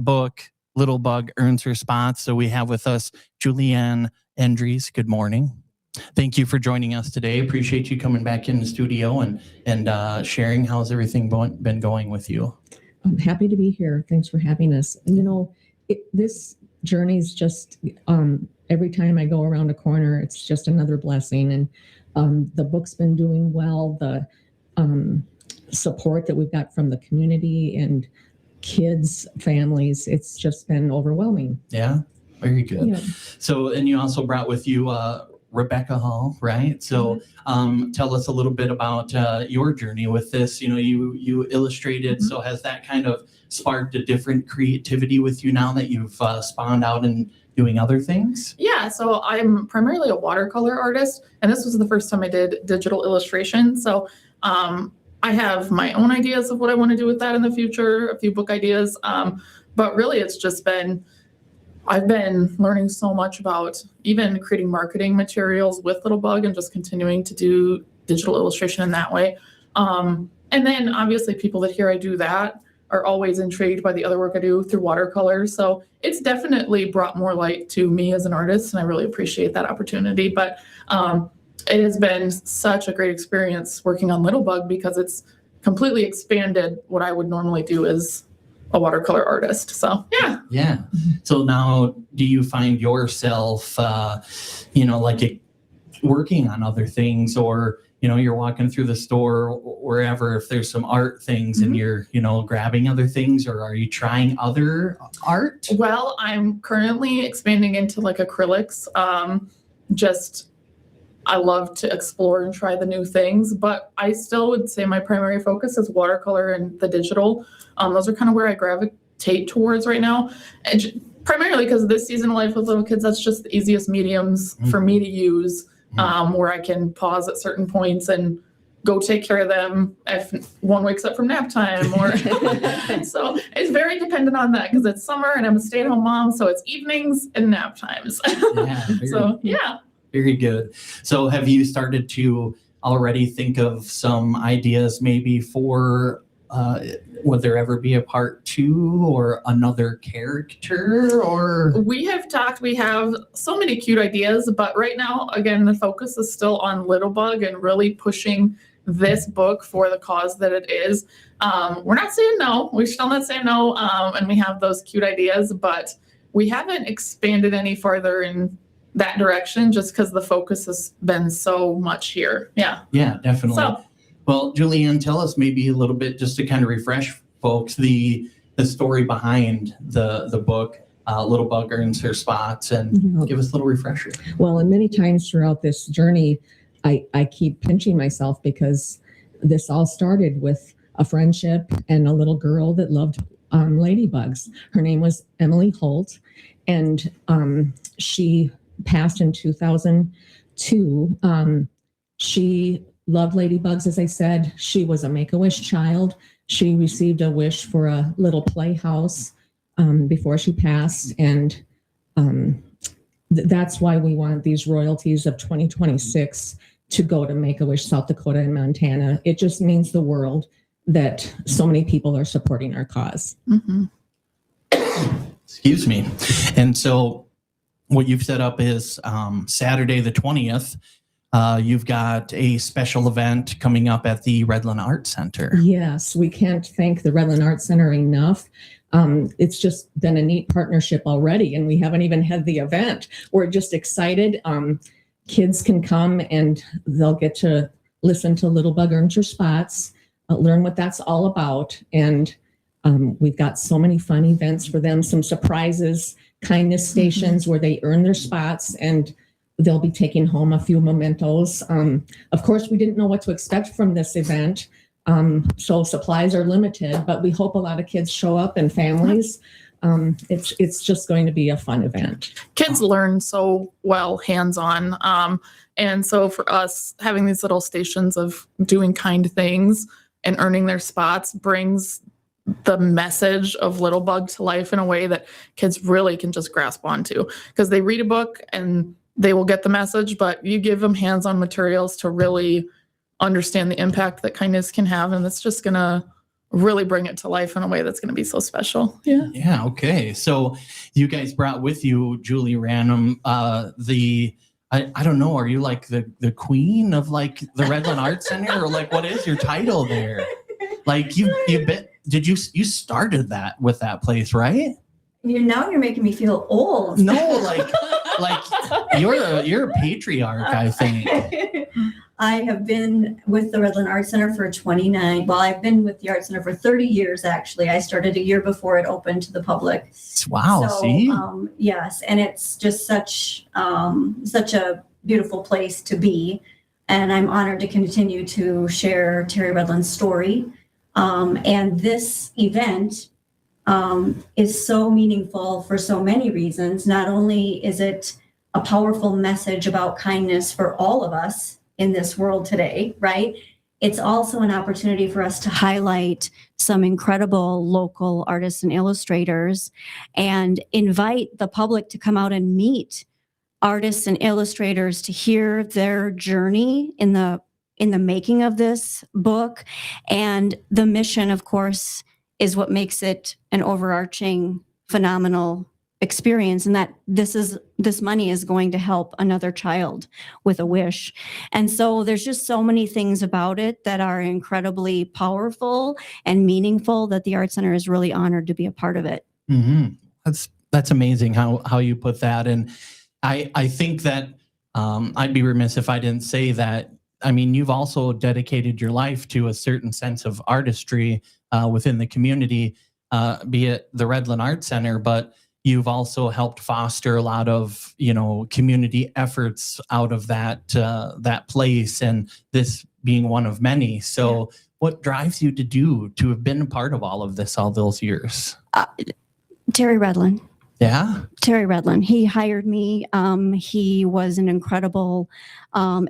book, Little Bug Earns Her Spots. So we have with us Julianne Endres. Good morning. Thank you for joining us today. Appreciate you coming back in the studio and sharing. How's everything been going with you? I'm happy to be here. Thanks for having us. You know, this journey is just every time I go around a corner, it's just another blessing. And the book's been doing well. The support that we've got from the community and kids, families, it's just been overwhelming. Yeah, very good. Yeah. So, and you also brought with you Rebecca Hall, right? So tell us a little bit about your journey with this. You know, you illustrated, so has that kind of sparked a different creativity with you now that you've spawned out and doing other things? Yeah, so I'm primarily a watercolor artist, and this was the first time I did digital illustration. So I have my own ideas of what I want to do with that in the future, a few book ideas, but really it's just been, I've been learning so much about even creating marketing materials with Little Bug and just continuing to do digital illustration in that way. And then obviously people that hear I do that are always intrigued by the other work I do through watercolor. So it's definitely brought more light to me as an artist, and I really appreciate that opportunity. But it has been such a great experience working on Little Bug because it's completely expanded what I would normally do as a watercolor artist. So yeah. So now, do you find yourself, like working on other things, or you're walking through the store or wherever, if there's some art things and you're grabbing other things, or are you trying other art? Well, I'm currently expanding into like acrylics. I love to explore and try the new things, but I still would say my primary focus is watercolor and the digital. Those are kind of where I gravitate towards right now. And primarily because this season of life with little kids, that's just the easiest mediums for me to use, where I can pause at certain points and go take care of them if one wakes up from nap time or so it's very dependent on that because it's summer and I'm a stay-at-home mom, so it's evenings and nap times. Very good. So have you started to already think of some ideas maybe for would there ever be a part 2 or another character? Or we have so many cute ideas, but right now, again, the focus is still on Little Bug and really pushing this book for the cause that it is. We're not saying no. We're still not saying no, and we have those cute ideas, but we haven't expanded any farther in that direction just because the focus has been so much here. Yeah, definitely. So, well, Julianne, tell us maybe a little bit just to kind of refresh folks the story behind the book, Little Bug Earns Her Spots, and give us a little refresher. Well, and many times throughout this journey, I keep pinching myself because this all started with a friendship and a little girl that loved ladybugs. Her name was Emily Holt, and she passed in 2002. She loved ladybugs, as I said. She was a Make-A-Wish child. She received a wish for a little playhouse before she passed, and that's why we want these royalties of 2026 to go to Make-A-Wish South Dakota and Montana. It just means the world that so many people are supporting our cause. Excuse me. And so what you've set up is Saturday the 20th. You've got a special event coming up at the Redlin Art Center. Yes, we can't thank the Redlin Art Center enough. It's just been a neat partnership already, and we haven't even had the event. We're just excited. Kids can come and they'll get to listen to Little Bug Earns Her Spots, learn what that's all about. And we've got so many fun events for them, some surprises, kindness stations where they earn their spots, and they'll be taking home a few mementos. Of course, we didn't know what to expect from this event, so supplies are limited, but we hope a lot of kids show up and families. It's just going to be a fun event. Kids learn so well hands-on, and so for us, having these little stations of doing kind things and earning their spots brings the message of Little Bug to life in a way that kids really can just grasp onto, because they read a book and they will get the message, but you give them hands-on materials to really understand the impact that kindness can have, and it's just gonna really bring it to life in a way that's going to be so special. Yeah. Yeah. Okay. So you guys brought with you Julie Ranum, I don't know, are you like the queen of like the Redlin Art Center, or like what is your title there? Like you started that with that place, right? Now you're making me feel old. No, like you're a patriarch, I think. I have been with the Redlin Art Center for 29. Well, I've been with the Art Center for 30 years, actually. I started a year before it opened to the public. Wow, So, see? yes, and it's just such a beautiful place to be. And I'm honored to continue to share Terry Redlin's story. And this event is so meaningful for so many reasons. Not only is it a powerful message about kindness for all of us in this world today, right? It's also an opportunity for us to highlight some incredible local artists and illustrators and invite the public to come out and meet artists and illustrators to hear their journey in the making of this book. And the mission, of course, is what makes it an overarching, phenomenal experience, and that this money is going to help another child with a wish. And so there's just so many things about it that are incredibly powerful and meaningful that the Art Center is really honored to be a part of it. Mm-hmm. That's amazing how you put that. And I think that I'd be remiss if I didn't say that. I mean, you've also dedicated your life to a certain sense of artistry within the community, be it the Redlin Art Center, but you've also helped foster a lot of, community efforts out of that place, and this being one of many. So what drives you to have been a part of all of this all those years? Terry Redlin. Yeah. Terry Redlin. He hired me. He was an incredible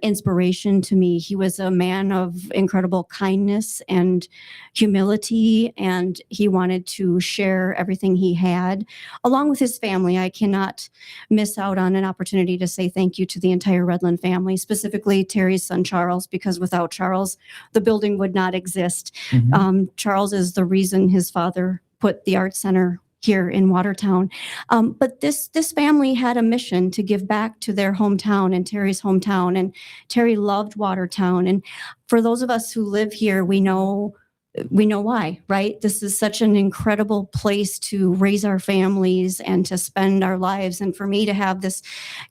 inspiration to me. He was a man of incredible kindness and humility, and he wanted to share everything he had along with his family. I cannot miss out on an opportunity to say thank you to the entire Redlin family, specifically Terry's son, Charles, because without Charles, the building would not exist. Mm-hmm. Charles is the reason his father put the Art Center here in Watertown. But this family had a mission to give back to their hometown and Terry's hometown. And Terry loved Watertown. And for those of us who live here, we know why, right? This is such an incredible place to raise our families and to spend our lives. And for me to have this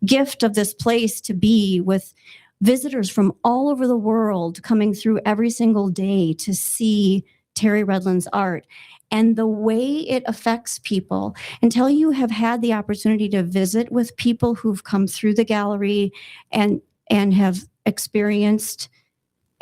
gift of this place to be with visitors from all over the world coming through every single day to see Terry Redlin's art and the way it affects people. Until you have had the opportunity to visit with people who've come through the gallery and have experienced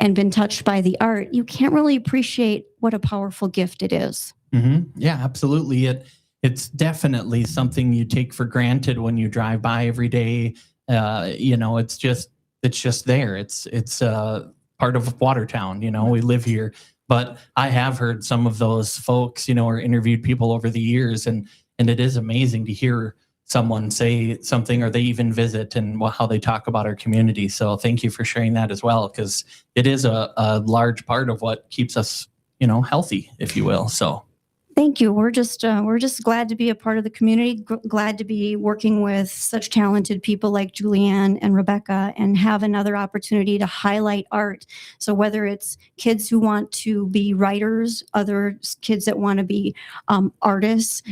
and been touched by the art, you can't really appreciate what a powerful gift it is. Mm-hmm. Yeah, absolutely. It's definitely something you take for granted when you drive by every day. It's just there. It's part of Watertown. We live here. But I have heard some of those folks, or interviewed people over the years, and it is amazing to hear someone say something, or they even visit, and how they talk about our community. So thank you for sharing that as well, because it is a large part of what keeps us, healthy, if you will. So thank you. We're just glad to be a part of the community, glad to be working with such talented people like Julianne and Rebecca, and have another opportunity to highlight art. So whether it's kids who want to be writers, other kids that want to be artists,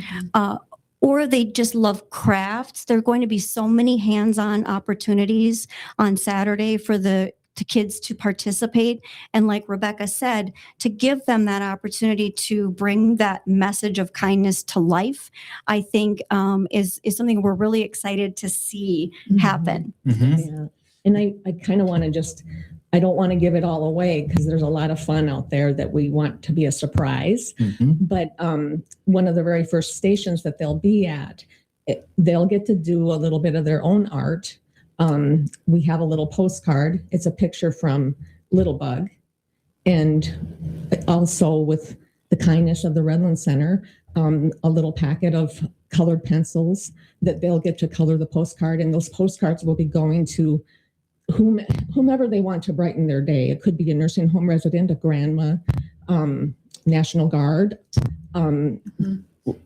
or they just love crafts, there are going to be so many hands-on opportunities on Saturday for the kids to participate. And like Rebecca said, to give them that opportunity to bring that message of kindness to life, I think is something we're really excited to see happen. Mm-hmm. Yeah. And I kind of want to I don't want to give it all away, because there's a lot of fun out there that we want to be a surprise. Mm-hmm. But one of the very first stations that they'll be at, they'll get to do a little bit of their own art. We have a little postcard. It's a picture from Little Bug, and also with the kindness of the Redlin Center, a little packet of colored pencils that they'll get to color the postcard, and those postcards will be going to whomever they want to brighten their day. It could be a nursing home resident, a grandma, National Guard.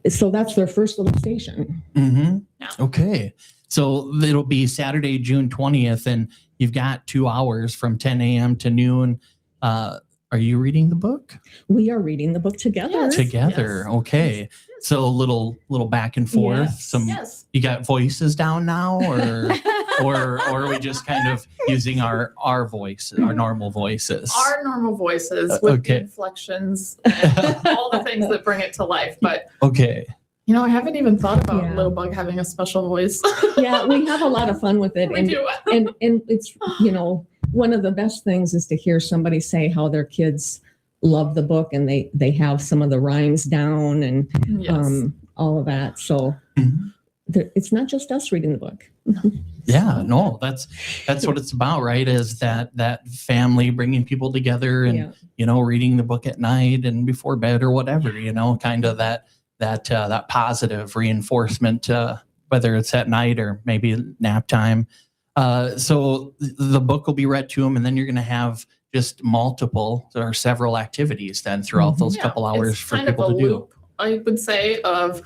So that's their first little station. Mm-hmm. Yeah. Okay. So it'll be Saturday, June 20th, and you've got 2 hours from 10 a.m. to noon. Are you reading the book? We are reading the book together. Yes. Together. Yes. Okay. Yes. So a little back and forth. Yes. Some Yes. You got voices down now, or are we just kind of using our voice, our normal voices? Our normal voices with the Okay. inflections and all the things that bring it to life. But, Okay. I haven't even thought about Yeah. Little Bug having a special voice. Yeah, we have a lot of fun with it. We do. And it's, one of the best things is to hear somebody say how their kids love the book and they have some of the rhymes down and Yes. all of that. So Mhm. it's not just us reading the book. Yeah, no, that's what it's about, right? Is that family bringing people together and Yeah. reading the book at night and before bed or whatever, kind of that positive reinforcement, whether it's at night or maybe nap time. So the book will be read to them, and then you're going to have just multiple or several activities then throughout those Yeah, couple hours it's for kind of people a to do. loop, I would say, of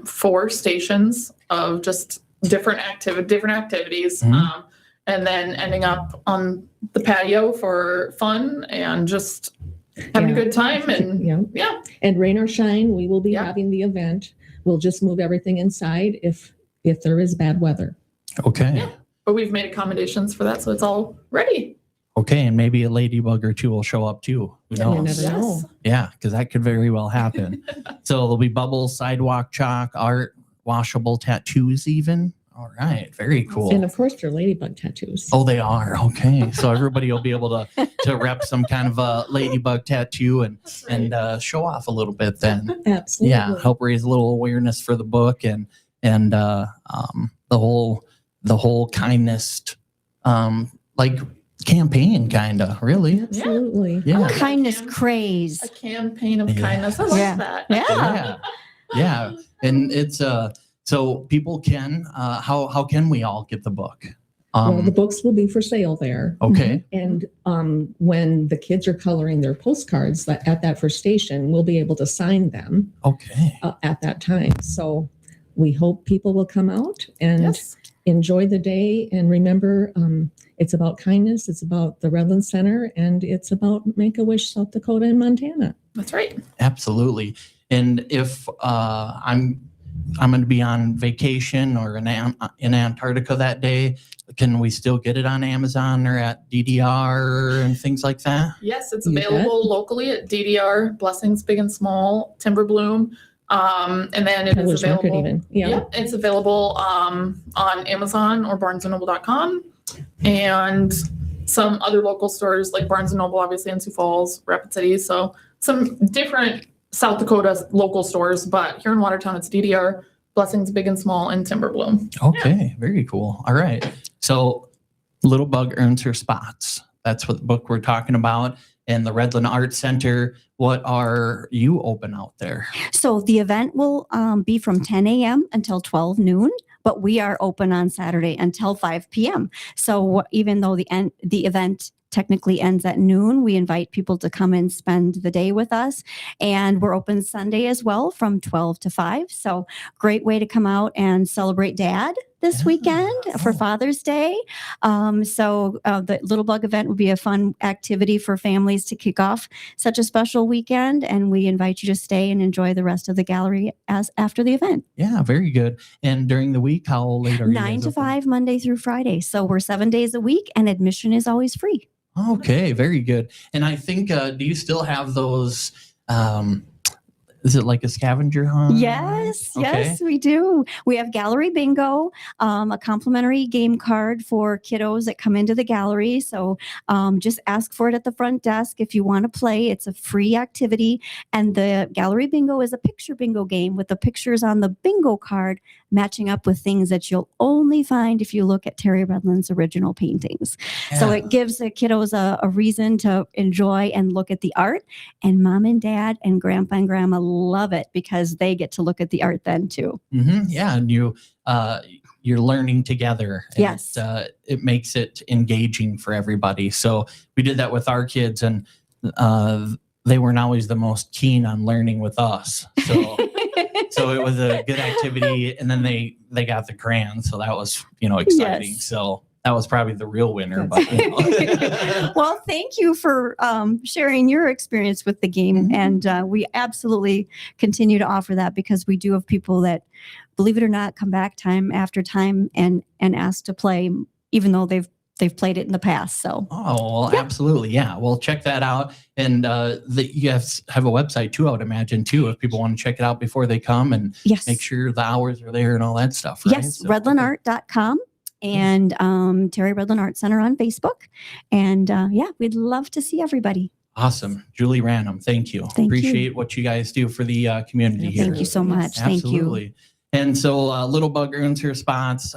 4 stations of just different activities, Mhm. and then ending up on the patio for fun and just having a good time. And Yeah. And rain or shine, we will be Yeah. having the event. We'll just move everything inside if there is bad weather. Okay. Yeah. But we've made accommodations for that, so it's all ready. Okay, and maybe a ladybug or two will show up too. Who You knows? never know. Yeah, because that could very well happen. So there'll be bubbles, sidewalk chalk, art, washable tattoos even. All right, very cool. And of course, your ladybug tattoos. Oh, they are. Okay. So everybody will be able to rep some kind of a ladybug tattoo and show off a little bit then. Absolutely. Yeah, help raise a little awareness for the book and the whole kindness like campaign kind of, really. Absolutely. Yeah. Kindness A craze. campaign of Yeah. kindness. I like Yeah. that. Yeah. Yeah. And it's so people can how can we all get the book? Well, the books will be for sale there. Okay. And when the kids are coloring their postcards at that first station, we'll be able to sign them Okay. at that time. So we hope people will come out and Yes. enjoy the day. And remember, it's about kindness. It's about the Redlin Center, and it's about Make-A-Wish, South Dakota and Montana. That's right. Absolutely. And if I'm going to be on vacation or in Antarctica that day, can we still get it on Amazon or at DDR and things like that? Yes, it's You bet. available locally at DDR, Blessings Big and Small, Timber Bloom. And then it is Village Market available. even. Yeah. It's available on Amazon or barnesandnoble.com, and some other local stores like Barnes and Noble, obviously in Sioux Falls, Rapid City. So some different South Dakota local stores, but here in Watertown, it's DDR, Blessings Big and Small, and Timber Bloom. Okay. Very cool. All right. So Little Bug Earns Her Spots. That's what the book we're talking about. And the Redlin Art Center. What are you open out there? So the event will be from 10 a.m. until 12 noon, but we are open on Saturday until 5 p.m. So even though the event technically ends at noon, we invite people to come and spend the day with us. And we're open Sunday as well from 12 to 5. So great way to come out and celebrate Dad this Yeah. weekend for Oh. Father's Day. So the Little Bug event will be a fun activity for families to kick off such a special weekend. And we invite you to stay and enjoy the rest of the gallery after the event. Yeah, very good. And during the week, how late are you 9 guys to open? 5, Monday through Friday. So we're 7 days a week and admission is always free. Okay, very good. And I think, do you still have those? Is it like a scavenger hunt? Yes, Okay. yes, we do. We have gallery bingo, a complimentary game card for kiddos that come into the gallery. So just ask for it at the front desk if you want to play. It's a free activity. And the gallery bingo is a picture bingo game with the pictures on the bingo card matching up with things that you'll only find if you look at Terry Redlin's original paintings. So Yeah. it gives the kiddos a reason to enjoy and look at the art. And mom and dad and grandpa and grandma love it because they get to look at the art then too. Yeah, and you're learning together. And Yes. it makes it engaging for everybody. So we did that with our kids, and they weren't always the most keen on learning with us. So so it was a good activity, and then they got the grant, so that was exciting. Yes. So that was probably the real winner. But Well, thank you for sharing your experience with the game. And we absolutely continue to offer that because we do have people that, believe it or not, come back time after time and ask to play, even though they've played it in the past. So. Oh, well, absolutely. Yeah. Well, check that out. And you have a website too, I would imagine, too, if people want to check it out before they come and Yes. make sure the hours are there and all that stuff. Right? Yes. So, redlinart.com. And Terry Redlin Art Center on Facebook. And we'd love to see everybody. Awesome. Julie Ranum, thank you. Thank you. Appreciate what you guys do for the community here. Thank you so much. Thank you. Absolutely. And so Little Bug Earns Her Spots,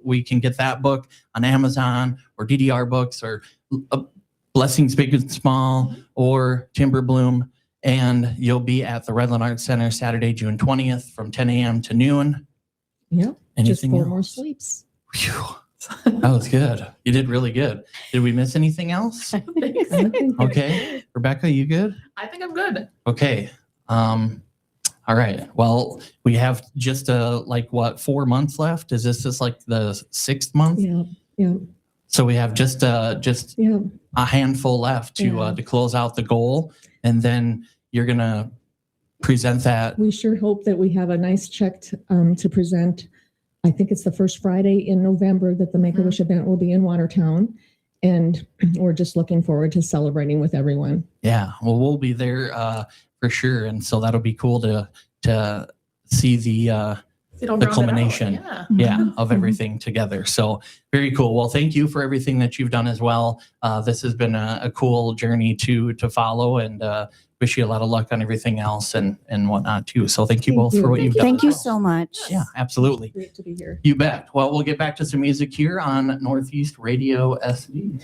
we can get that book on Amazon or DDR Books or Blessings Big and Small or Timber Bloom. And you'll be at the Redlin Art Center Saturday, June 20th from 10 a.m. to noon. Yep. Just Anything 4 else? more sleeps. Phew. That was good. You did really good. Did we miss anything else? Okay. Rebecca, you good? I think I'm good. Okay. All right. Well, we have just 4 months left. Is this just like the 6th month? Yeah. Yeah. So we have just Yeah. a handful left to Yeah. to close out the goal, and then you're gonna present that. We sure hope that we have a nice check to present. I think it's the first Friday in November that the Make-A-Wish event will be in Watertown. And we're just looking forward to celebrating with everyone. Yeah. Well, we'll be there for sure, and so that'll be cool to see the culmination. Of everything together. So very cool. Well, thank you for everything that you've done as well. This has been a cool journey to follow, and wish you a lot of luck on everything else and whatnot too. So thank you both for what you've done. Thank you so much. Yeah, absolutely. Great to be here. You bet. Well, we'll get back to some music here on Northeast Radio SV.